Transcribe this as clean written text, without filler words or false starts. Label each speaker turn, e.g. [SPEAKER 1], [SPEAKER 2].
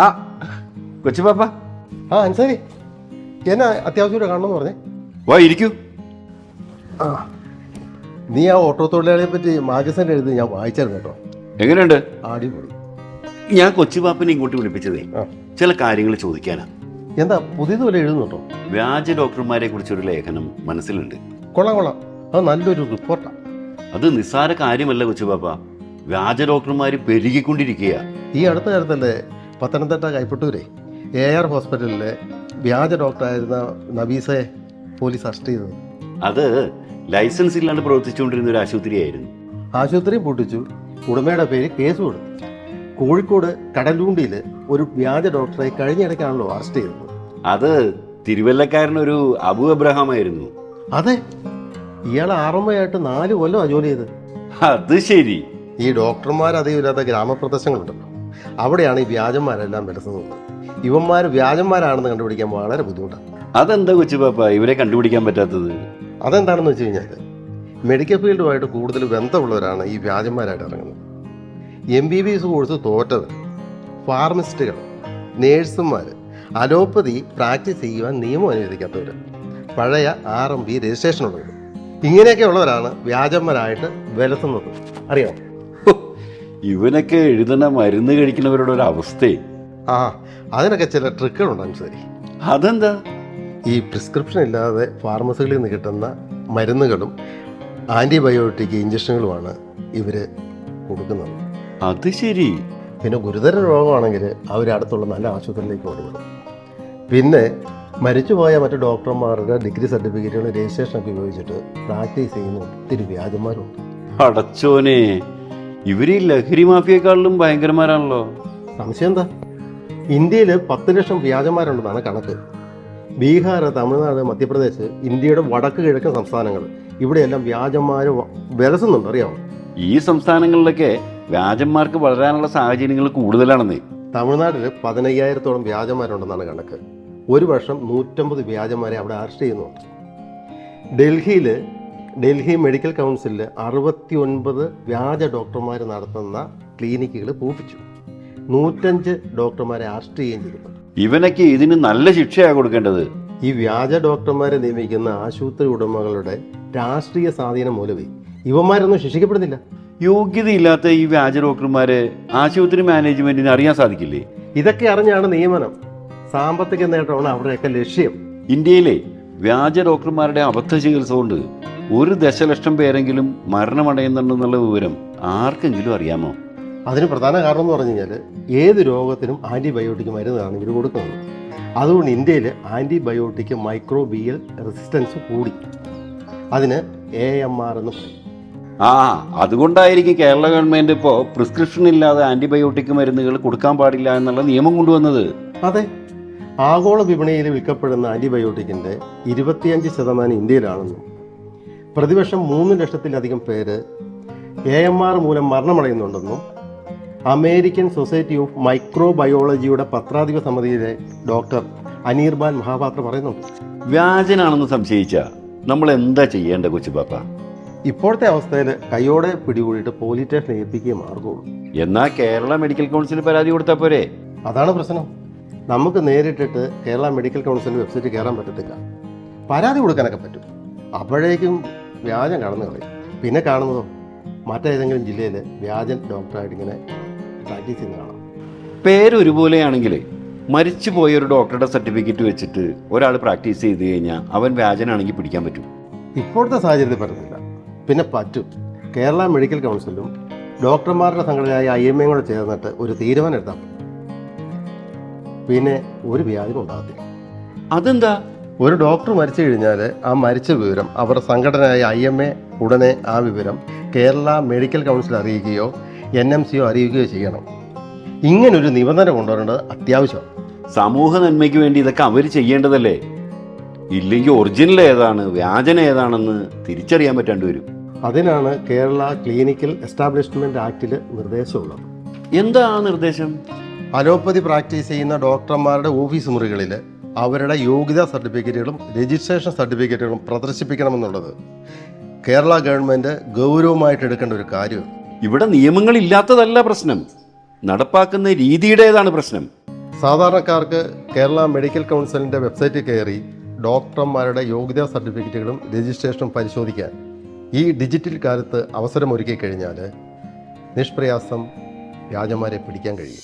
[SPEAKER 1] ആ കൊച്ചുപാപ്പ,
[SPEAKER 2] ആ അൻസാരി, എന്നാ അത്യാവശ്യം കാണണമെന്ന് പറഞ്ഞേ?
[SPEAKER 1] വാ ഇരിക്കൂ.
[SPEAKER 2] ആ, നീ ആ ഓട്ടോ തൊഴിലാളിയെ പറ്റി മാഗസിൻ എഴുതി ഞാൻ വായിച്ചായിരുന്നു കേട്ടോ.
[SPEAKER 1] എങ്ങനെയുണ്ട്?
[SPEAKER 2] അടിപൊളി.
[SPEAKER 1] ഞാൻ കൊച്ചുപാപ്പനെ ഇങ്ങോട്ട് വിളിപ്പിച്ചതേ
[SPEAKER 2] ആ,
[SPEAKER 1] ചില കാര്യങ്ങൾ ചോദിക്കാനാ.
[SPEAKER 2] എന്താ പുതിയത് പോലെ എഴുതുന്നുണ്ടോ?
[SPEAKER 1] വ്യാജ ഡോക്ടർമാരെ കുറിച്ചൊരു ലേഖനം മനസ്സിലുണ്ട്.
[SPEAKER 2] കൊള്ളാം കൊള്ളാം, അത് നല്ലൊരു റിപ്പോർട്ടാണ്.
[SPEAKER 1] അത് നിസ്സാര കാര്യമല്ല കൊച്ചുപാപ്പ. വ്യാജ ഡോക്ടർമാര് പെരുകിക്കൊണ്ടിരിക്കുക.
[SPEAKER 2] ഈ അടുത്ത കാലത്തല്ലേ പത്തനംതിട്ട കൈപ്പട്ടൂരെ AR ഹോസ്പിറ്റലിലെ വ്യാജ ഡോക്ടറായിരുന്ന നബീസയെ പോലീസ് അറസ്റ്റ് ചെയ്തത്?
[SPEAKER 1] അത് ലൈസൻസ് ഇല്ലാണ്ട് പ്രവർത്തിച്ചുകൊണ്ടിരുന്ന ഒരു ആശുപത്രിയായിരുന്നു.
[SPEAKER 2] ആശുപത്രിയും പൂട്ടിച്ചു, ഉടമയുടെ പേര് കേസ് കൊടുത്തു. കോഴിക്കോട് കടലൂണ്ടിയിൽ ഒരു വ്യാജ ഡോക്ടറെ കഴിഞ്ഞിടയ്ക്കാണല്ലോ അറസ്റ്റ് ചെയ്തത്.
[SPEAKER 1] അത് തിരുവല്ലക്കാരനൊരു അബു അബ്രഹാം ആയിരുന്നു.
[SPEAKER 2] അതെ, ഇയാൾ ആറമ്മയായിട്ട് 4 കൊല്ലമാണ് ജോലി ചെയ്ത്.
[SPEAKER 1] അത് ശരി.
[SPEAKER 2] ഈ ഡോക്ടർമാർ അധികം ഇല്ലാത്ത ഗ്രാമപ്രദേശങ്ങളുണ്ടല്ലോ, അവിടെയാണ് ഈ വ്യാജന്മാരെല്ലാം വിലസുന്നത്. ഇവന്മാർ വ്യാജന്മാരാണെന്ന് കണ്ടുപിടിക്കാൻ വളരെ ബുദ്ധിമുട്ടാണ്.
[SPEAKER 1] അതെന്താ കൊച്ചുപാപ്പ ഇവരെ കണ്ടുപിടിക്കാൻ പറ്റാത്തത്?
[SPEAKER 2] അതെന്താണെന്ന് വെച്ച് കഴിഞ്ഞാൽ മെഡിക്കൽ ഫീൽഡുമായിട്ട് കൂടുതൽ ബന്ധമുള്ളവരാണ് ഈ വ്യാജന്മാരായിട്ട് ഇറങ്ങുന്നത്. MBBS കോഴ്സ് തോറ്റത്, ഫാർമസിസ്റ്റുകൾ, നേഴ്സുമാർ, അലോപ്പതി പ്രാക്ടീസ് ചെയ്യുവാൻ നിയമം അനുവദിക്കാത്തവർ, പഴയ RMB രജിസ്ട്രേഷൻ ഉള്ളവർ, ഇങ്ങനെയൊക്കെ ഉള്ളവരാണ് വ്യാജന്മാരായിട്ട് വിലസുന്നത്. അറിയാമോ?
[SPEAKER 1] ഇവനൊക്കെ എഴുതണ മരുന്ന് കഴിക്കുന്നവരുടെ ഒരു അവസ്ഥയെ.
[SPEAKER 2] ആ, അതിനൊക്കെ ചില ട്രിക്കുകളുണ്ടാകും. ശരി,
[SPEAKER 1] അതെന്താ?
[SPEAKER 2] ഈ പ്രിസ്ക്രിപ്ഷൻ ഇല്ലാതെ ഫാർമസികളിൽ നിന്ന് കിട്ടുന്ന മരുന്നുകളും ആൻറ്റിബയോട്ടിക് ഇഞ്ചക്ഷനുകളുമാണ് ഇവർ കൊടുക്കുന്നത്.
[SPEAKER 1] അത് ശരി.
[SPEAKER 2] പിന്നെ ഗുരുതര രോഗമാണെങ്കിൽ അവർ അടുത്തുള്ള നല്ല ആശുപത്രിയിലേക്ക് കൊണ്ടുപോകും. പിന്നെ മരിച്ചുപോയ മറ്റു ഡോക്ടർമാരുടെ ഡിഗ്രി സർട്ടിഫിക്കറ്റുകൾ രജിസ്ട്രേഷനൊക്കെ ഉപയോഗിച്ചിട്ട് പ്രാക്ടീസ് ചെയ്യുന്ന ഒത്തിരി വ്യാജന്മാരുണ്ട്.
[SPEAKER 1] അടച്ചോനെ, ഇവര് ഈ ലഹരി മാഫിയേക്കാളിലും ഭയങ്കരന്മാരാണല്ലോ.
[SPEAKER 2] സംശയം എന്താ? ഇന്ത്യയിൽ 10 ലക്ഷം വ്യാജന്മാരുണ്ടെന്നാണ് കണക്ക്. ബീഹാർ, തമിഴ്നാട്, മധ്യപ്രദേശ്, ഇന്ത്യയുടെ വടക്ക് കിഴക്കൻ സംസ്ഥാനങ്ങൾ, ഇവിടെയെല്ലാം വ്യാജന്മാർ വിലസുന്നുണ്ട്. അറിയാമോ?
[SPEAKER 1] ഈ സംസ്ഥാനങ്ങളിലൊക്കെ വ്യാജന്മാർക്ക് വളരാനുള്ള സാഹചര്യങ്ങൾ കൂടുതലാണെന്നേ.
[SPEAKER 2] തമിഴ്നാട്ടിൽ 15,000-ഓളം വ്യാജന്മാരുണ്ടെന്നാണ് കണക്ക്. ഒരു വർഷം 150 വ്യാജന്മാരെ അവിടെ അറസ്റ്റ് ചെയ്യുന്നുണ്ട്. ഡൽഹി മെഡിക്കൽ കൗൺസിലിൽ 69 വ്യാജ ഡോക്ടർമാർ നടത്തുന്ന ക്ലിനിക്കുകൾ പൂട്ടിച്ചു. 105 ഡോക്ടർമാരെ അറസ്റ്റ് ചെയ്യുകയും ചെയ്തിട്ടുണ്ട്.
[SPEAKER 1] ഇവനൊക്കെ ഇതിന് നല്ല ശിക്ഷയാണ് കൊടുക്കേണ്ടത്.
[SPEAKER 2] ഈ വ്യാജ ഡോക്ടർമാരെ നിയമിക്കുന്ന ആശുപത്രി ഉടമകളുടെ രാഷ്ട്രീയ സ്വാധീനം മൂലമേ ഇവന്മാരൊന്നും ശിക്ഷിക്കപ്പെടുന്നില്ല.
[SPEAKER 1] യോഗ്യതയില്ലാത്ത ഈ വ്യാജ ഡോക്ടർമാരെ ആശുപത്രി മാനേജ്മെന്റിന് അറിയാൻ സാധിക്കില്ലേ?
[SPEAKER 2] ഇതൊക്കെ അറിഞ്ഞാണ് നിയമനം. സാമ്പത്തിക നേട്ടമാണ് അവരുടെയൊക്കെ ലക്ഷ്യം.
[SPEAKER 1] ഇന്ത്യയിലെ വ്യാജ ഡോക്ടർമാരുടെ അബദ്ധ ചികിത്സ കൊണ്ട് 1 ദശലക്ഷം പേരെങ്കിലും മരണമടയുന്നുണ്ടെന്നുള്ള വിവരം ആർക്കെങ്കിലും അറിയാമോ?
[SPEAKER 2] അതിന് പ്രധാന കാരണം എന്ന് പറഞ്ഞു കഴിഞ്ഞാൽ ഏത് രോഗത്തിനും ആൻറ്റിബയോട്ടിക് മരുന്നാണ് ഇവർ കൊടുക്കുന്നത്. അതുകൊണ്ട് ഇന്ത്യയിൽ ആൻറ്റിബയോട്ടിക് മൈക്രോബിയൽ റെസിസ്റ്റൻസ് കൂടി. അതിന് AMR എന്ന് പറയും.
[SPEAKER 1] അതുകൊണ്ടായിരിക്കും കേരള ഗവൺമെന്റ് ഇപ്പോൾ പ്രിസ്ക്രിപ്ഷൻ ഇല്ലാതെ ആന്റിബയോട്ടിക് മരുന്നുകൾ കൊടുക്കാൻ പാടില്ല എന്നുള്ള നിയമം കൊണ്ടുവന്നത്.
[SPEAKER 2] അതെ, ആഗോള വിപണിയിൽ വിൽക്കപ്പെടുന്ന ആൻറ്റിബയോട്ടിക്കിൻ്റെ 25% ഇന്ത്യയിലാണെന്നും പ്രതിവർഷം 3 ലക്ഷത്തിലധികം പേര് AMR മൂലം മരണമടയുന്നുണ്ടെന്നും അമേരിക്കൻ സൊസൈറ്റി ഓഫ് മൈക്രോബയോളജിയുടെ പത്രാധിപ സമിതിയിലെ ഡോക്ടർ അനീർബാൻ മഹാപാത്ര പറയുന്നുണ്ട്.
[SPEAKER 1] വ്യാജനാണെന്ന് സംശയിച്ച നമ്മൾ എന്താ ചെയ്യേണ്ട കൊച്ചുപാപ്പ?
[SPEAKER 2] ഇപ്പോഴത്തെ അവസ്ഥയിൽ കൈയോടെ പിടികൂടിയിട്ട് പോലീസ് സ്റ്റേഷനിൽ ഏൽപ്പിക്കുകയും മാർഗമുള്ളൂ.
[SPEAKER 1] എന്നാ കേരള മെഡിക്കൽ കൗൺസിൽ പരാതി കൊടുത്താൽ പോരെ?
[SPEAKER 2] അതാണ് പ്രശ്നം. നമുക്ക് നേരിട്ടിട്ട് കേരള മെഡിക്കൽ കൗൺസിലിൻ്റെ വെബ്സൈറ്റിൽ കയറാൻ പറ്റത്തില്ല. പരാതി കൊടുക്കാനൊക്കെ പറ്റും, അപ്പോഴേക്കും വ്യാജം കടന്നു കളയും. പിന്നെ കാണുന്നതോ മറ്റേതെങ്കിലും ജില്ലയിൽ വ്യാജൻ ഡോക്ടറായിട്ട് ഇങ്ങനെ പ്രാക്ടീസ് ചെയ്യുന്ന കാണാം.
[SPEAKER 1] പേര് ഒരുപോലെയാണെങ്കിൽ മരിച്ചു പോയ ഒരു ഡോക്ടറുടെ സർട്ടിഫിക്കറ്റ് വെച്ചിട്ട് ഒരാൾ പ്രാക്ടീസ് ചെയ്ത് കഴിഞ്ഞാൽ അവൻ വ്യാജനാണെങ്കിൽ പിടിക്കാൻ പറ്റും.
[SPEAKER 2] ഇപ്പോഴത്തെ സാഹചര്യത്തിൽ പറ്റുന്നില്ല. പിന്നെ പറ്റും. കേരള മെഡിക്കൽ കൗൺസിലും ഡോക്ടർമാരുടെ സംഘടനയായ IMA കൂടെ ചേർന്നിട്ട് ഒരു തീരുമാനം എടുത്താൽ പിന്നെ ഒരു വ്യാജം ഉണ്ടാകത്തില്ല.
[SPEAKER 1] അതെന്താ?
[SPEAKER 2] ഒരു ഡോക്ടർ മരിച്ചു കഴിഞ്ഞാൽ ആ മരിച്ച വിവരം അവരുടെ സംഘടനയായ IMA ഉടനെ ആ വിവരം കേരള മെഡിക്കൽ കൗൺസിൽ അറിയിക്കുകയോ NMCയോ അറിയിക്കുകയോ ചെയ്യണം. ഇങ്ങനൊരു നിബന്ധന കൊണ്ടുവരേണ്ടത് അത്യാവശ്യമാണ്.
[SPEAKER 1] സമൂഹ നന്മയ്ക്ക് വേണ്ടി ഇതൊക്കെ അവർ ചെയ്യേണ്ടതല്ലേ? ഇല്ലെങ്കിൽ ഒറിജിനൽ ഏതാണ് വ്യാജന ഏതാണെന്ന് തിരിച്ചറിയാൻ പറ്റാണ്ട് വരും.
[SPEAKER 2] അതിനാണ് കേരള ക്ലിനിക്കൽ എസ്റ്റാബ്ലിഷ്മെന്റ് ആക്ടിൽ നിർദ്ദേശമുള്ളത്.
[SPEAKER 1] എന്താ ആ നിർദ്ദേശം?
[SPEAKER 2] അലോപ്പതി പ്രാക്ടീസ് ചെയ്യുന്ന ഡോക്ടർമാരുടെ ഓഫീസ് മുറികളിൽ അവരുടെ യോഗ്യതാ സർട്ടിഫിക്കറ്റുകളും രജിസ്ട്രേഷൻ സർട്ടിഫിക്കറ്റുകളും പ്രദർശിപ്പിക്കണമെന്നുള്ളത് കേരള ഗവൺമെന്റ് ഗൗരവമായിട്ട് എടുക്കേണ്ട ഒരു കാര്യമാണ്.
[SPEAKER 1] ഇവിടെ നിയമങ്ങളില്ലാത്തതല്ല പ്രശ്നം, നടപ്പാക്കുന്ന രീതിയുടേതാണ് പ്രശ്നം.
[SPEAKER 2] സാധാരണക്കാർക്ക് കേരള മെഡിക്കൽ കൗൺസിലിൻ്റെ വെബ്സൈറ്റിൽ കയറി ഡോക്ടർമാരുടെ യോഗ്യതാ സർട്ടിഫിക്കറ്റുകളും രജിസ്ട്രേഷനും പരിശോധിക്കാൻ ഈ ഡിജിറ്റൽ കാലത്ത് അവസരമൊരുക്കി കഴിഞ്ഞാൽ നിഷ്പ്രയാസം വ്യാജന്മാരെ പിടിക്കാൻ കഴിയും.